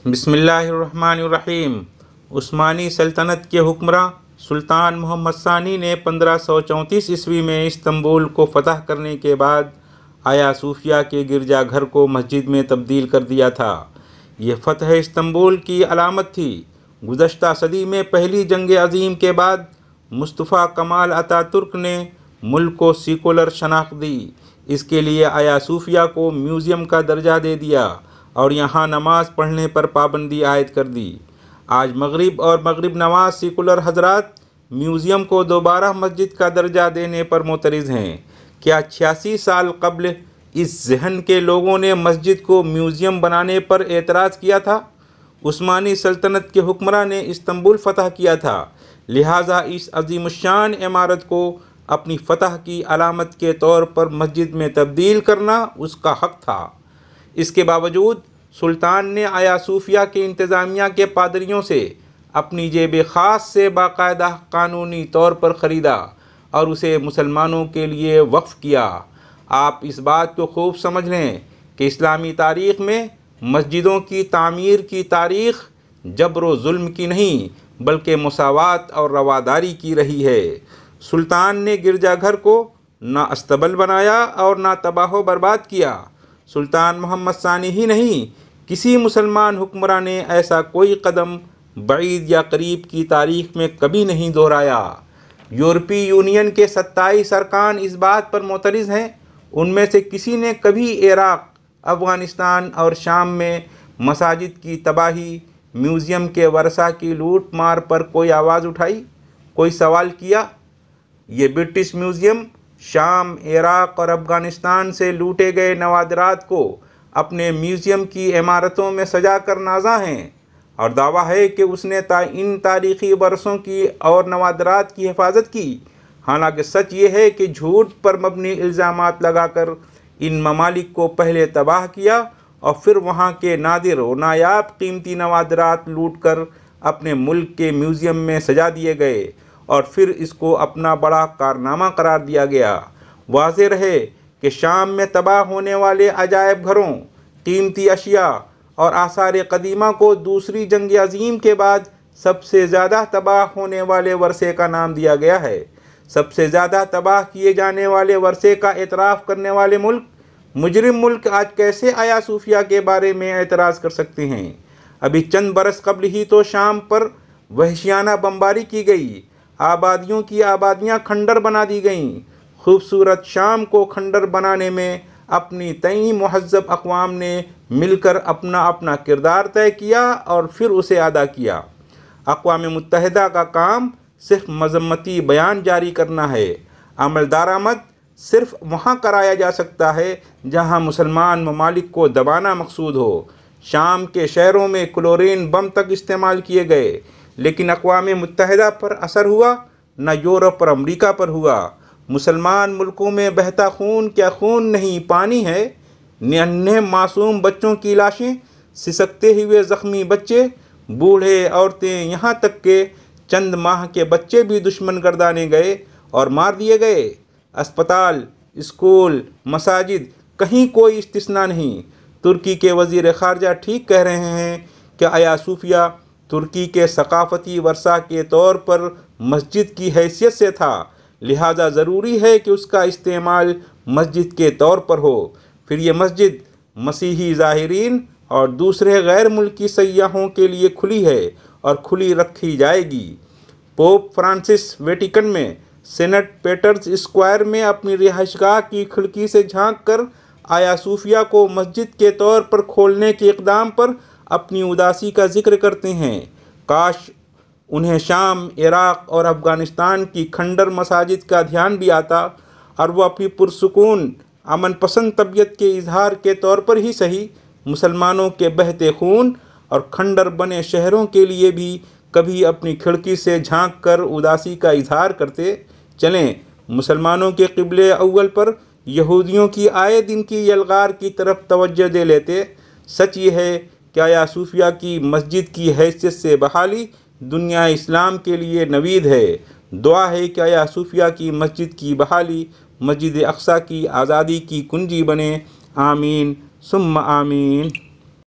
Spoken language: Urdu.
بسم اللہ الرحمن الرحیم۔ عثمانی سلطنت کے حکمراں سلطان محمد ثانی نے 1534 عیسوی میں استنبول کو فتح کرنے کے بعد آیا صوفیہ کے گرجا گھر کو مسجد میں تبدیل کر دیا تھا۔ یہ فتح استنبول کی علامت تھی۔ گزشتہ صدی میں پہلی جنگ عظیم کے بعد مصطفیٰ کمال اتا ترک نے ملک کو سیکولر شناخت دی۔ اس کے لیے آیا صوفیہ کو میوزیم کا درجہ دے دیا اور یہاں نماز پڑھنے پر پابندی عائد کر دی۔ آج مغرب اور مغرب نواز سیکولر حضرات میوزیم کو دوبارہ مسجد کا درجہ دینے پر معترض ہیں۔ کیا 86 سال قبل اس ذہن کے لوگوں نے مسجد کو میوزیم بنانے پر اعتراض کیا تھا؟ عثمانی سلطنت کے حکمراں نے استنبول فتح کیا تھا، لہٰذا اس عظیم الشان عمارت کو اپنی فتح کی علامت کے طور پر مسجد میں تبدیل کرنا اس کا حق تھا۔ اس کے باوجود سلطان نے آیا صوفیہ کے انتظامیہ کے پادریوں سے اپنی جیب خاص سے باقاعدہ قانونی طور پر خریدا اور اسے مسلمانوں کے لیے وقف کیا۔ آپ اس بات کو خوب سمجھ لیں کہ اسلامی تاریخ میں مسجدوں کی تعمیر کی تاریخ جبر و ظلم کی نہیں بلکہ مساوات اور رواداری کی رہی ہے۔ سلطان نے گرجا گھر کو نہ استبل بنایا اور نہ تباہ و برباد کیا۔ سلطان محمد ثانی ہی نہیں، کسی مسلمان حکمراں نے ایسا کوئی قدم بعید یا قریب کی تاریخ میں کبھی نہیں دہرایا۔ یورپی یونین کے 27 ارکان اس بات پر معترض ہیں۔ ان میں سے کسی نے کبھی عراق، افغانستان اور شام میں مساجد کی تباہی، میوزیم کے ورثہ کی لوٹ مار پر کوئی آواز اٹھائی، کوئی سوال کیا؟ یہ برٹش میوزیم شام، عراق اور افغانستان سے لوٹے گئے نوادرات کو اپنے میوزیم کی عمارتوں میں سجا کر نازاں ہیں اور دعویٰ ہے کہ اس نے ان تاریخی ورثوں کی اور نوادرات کی حفاظت کی۔ حالانکہ سچ یہ ہے کہ جھوٹ پر مبنی الزامات لگا کر ان ممالک کو پہلے تباہ کیا اور پھر وہاں کے نادر و نایاب قیمتی نوادرات لوٹ کر اپنے ملک کے میوزیم میں سجا دیے گئے اور پھر اس کو اپنا بڑا کارنامہ قرار دیا گیا۔ واضح رہے کہ شام میں تباہ ہونے والے عجائب گھروں، قیمتی اشیاء اور آثار قدیمہ کو دوسری جنگ عظیم کے بعد سب سے زیادہ تباہ ہونے والے ورثے کا نام دیا گیا ہے۔ سب سے زیادہ تباہ کیے جانے والے ورثے کا اعتراف کرنے والے ملک، مجرم ملک آج کیسے آیا صوفیہ کے بارے میں اعتراض کر سکتے ہیں؟ ابھی چند برس قبل ہی تو شام پر وحشیانہ بمباری کی گئی، آبادیوں کی آبادیاں کھنڈر بنا دی گئیں۔ خوبصورت شام کو کھنڈر بنانے میں اپنی کئی مہذب اقوام نے مل کر اپنا اپنا کردار طے کیا اور پھر اسے ادا کیا۔ اقوام متحدہ کا کام صرف مذمتی بیان جاری کرنا ہے۔ عمل درآمد صرف وہاں کرایا جا سکتا ہے جہاں مسلمان ممالک کو دبانا مقصود ہو۔ شام کے شہروں میں کلورین بم تک استعمال کیے گئے، لیکن اقوام متحدہ پر اثر ہوا نہ یورپ اور امریکہ پر ہوا۔ مسلمان ملکوں میں بہتا خون کیا خون نہیں، پانی ہے۔ ننھے معصوم بچوں کی لاشیں، سسکتے ہوئے زخمی بچے، بوڑھے، عورتیں، یہاں تک کہ چند ماہ کے بچے بھی دشمن گردانے گئے اور مار دیے گئے۔ اسپتال، اسکول، مساجد، کہیں کوئی استثناء نہیں۔ ترکی کے وزیر خارجہ ٹھیک کہہ رہے ہیں کہ آیا صوفیہ ترکی کے ثقافتی ورثہ کے طور پر مسجد کی حیثیت سے تھا، لہذا ضروری ہے کہ اس کا استعمال مسجد کے طور پر ہو۔ پھر یہ مسجد مسیحی زائرین اور دوسرے غیر ملکی سیاحوں کے لیے کھلی ہے اور کھلی رکھی جائے گی۔ پوپ فرانسس ویٹیکن میں سینٹ پیٹرز اسکوائر میں اپنی رہائش گاہ کی کھڑکی سے جھانک کر آیا صوفیہ کو مسجد کے طور پر کھولنے کے اقدام پر اپنی اداسی کا ذکر کرتے ہیں۔ کاش انہیں شام، عراق اور افغانستان کی کھنڈر مساجد کا دھیان بھی آتا اور وہ اپنی پرسکون، امن پسند طبیعت کے اظہار کے طور پر ہی صحیح مسلمانوں کے بہتے خون اور کھنڈر بنے شہروں کے لیے بھی کبھی اپنی کھڑکی سے جھانک کر اداسی کا اظہار کرتے۔ چلیں مسلمانوں کے قبلہ اول پر یہودیوں کی آئے دن کی یلغار کی طرف توجہ دے لیتے۔ سچ یہ ہے کہ آیا صوفیہ کی مسجد کی حیثیت سے بحالی دنیا اسلام کے لیے نوید ہے۔ دعا ہے کہ آیا صوفیہ کی مسجد کی بحالی مسجد اقصیٰ کی آزادی کی کنجی بنے۔ آمین ثم آمین۔